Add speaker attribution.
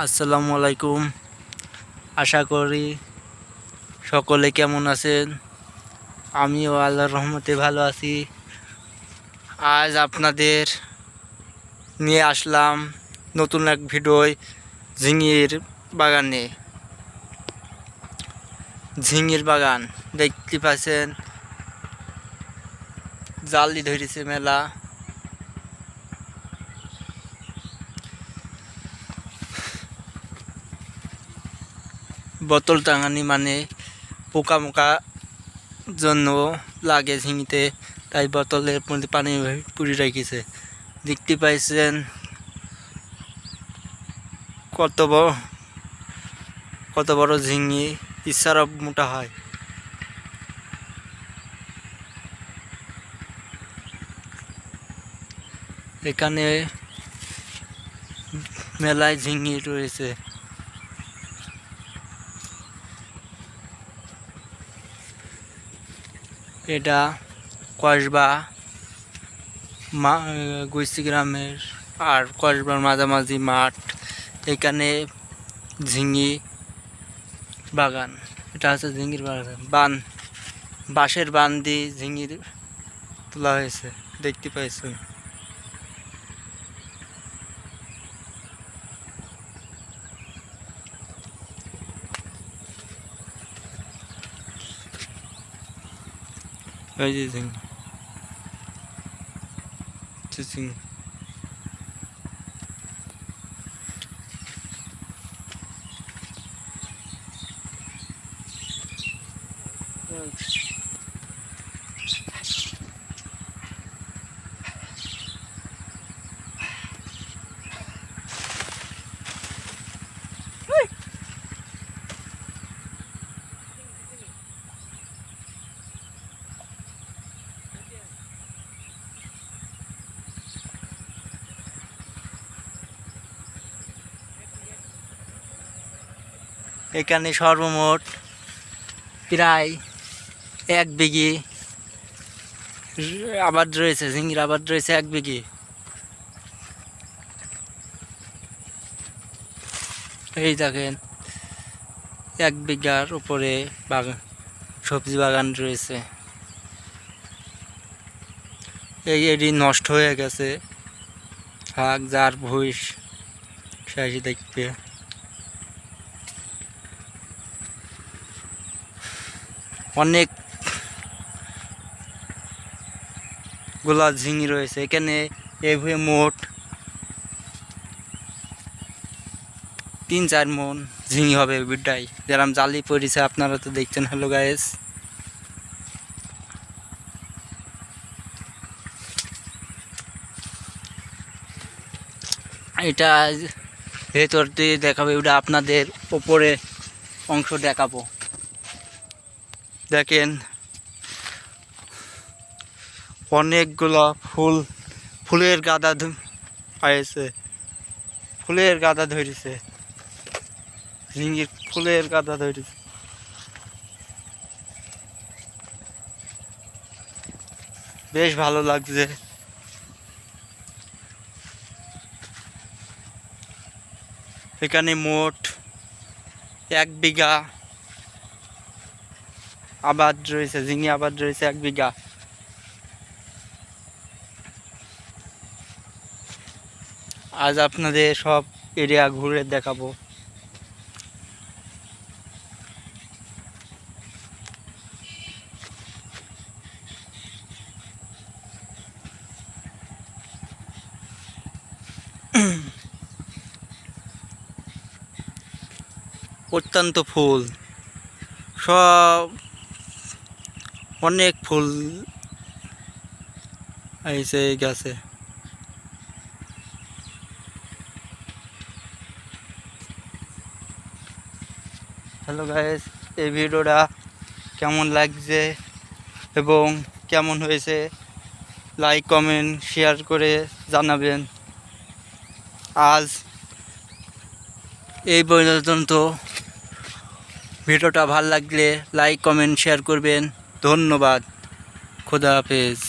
Speaker 1: আসসালামু আলাইকুম। আশা করি সকলে কেমন আছেন। আমিও আল্লাহর রহমতে ভালো আছি। আজ আপনাদের নিয়ে আসলাম নতুন এক ভিডিও ঝিঙের বাগানে। ঝিঙের বাগান দেখতে পাচ্ছেন, জালি ধরেছে মেলা। বোতল টাঙানি মানে পোকা জন্য লাগে ঝিঙিতে, তাই বোতলের মধ্যে পানি পুরি রেখেছে। দেখতে পাইছেন কত বড় ঝিঙি, ইচ্ছার মোটা হয়। এখানে মেলায় ঝিঙি রয়েছে। এটা কসবা গুইসি গ্রামের আর কসবার মাঝামাঝি মাঠ। এখানে ঝিঙি বাগান, এটা হচ্ছে ঝিঙির বাগান। বাঁশের বান দিয়ে ঝিঙির তোলা হয়েছে, দেখতে পাইছেন। এই যে ঝিঙি। এখানে সর্বমোট প্রায় 1 বিঘে আবাদ রয়েছে, ঝিঙির আবাদ রয়েছে 1 বিঘে। এই দেখেন 1 বিঘার উপরে বাগান, সবজি বাগান রয়েছে। এটি নষ্ট হয়ে গেছে, থাক যার ভুষ সে দেখবে। অনেক গোলা ঝিঙি রয়েছে এখানে। এভাবে মোট 3-4 মন ঝিঙি হবে বিডাই, যেরকম জালি পড়েছে আপনারা তো দেখছেন। হ্যালো গাইস, এটা ভেতর দিয়ে দেখাবো, ওটা আপনাদের উপরে অংশ দেখাবো। দেখেন অনেকগুলো ফুলের গাদা হয়েছে, ফুলের গাদা ধরেছে, ঝিঙির ফুলের গাদা ধরেছে। বেশ ভালো লাগছে। এখানে মোট 1 বিঘা আবাদ রয়েছে, ঝিঙে আবাদ রয়েছে 1 বিঘা। আজ আপনাদের সব এরিয়া ঘুরে দেখাবো। অত্যন্ত ফুল, সব অনেক ফুল আইছে এই গাছে। হ্যালো গাইস, এই ভিডিওটা কেমন লাগছে এবং কেমন হয়েছে লাইক কমেন্ট শেয়ার করে জানাবেন। আজ এই পর্যন্ত। ভিডিওটা ভালো লাগলে লাইক কমেন্ট শেয়ার করবেন। ধন্যবাদ। খোদা হাফেজ।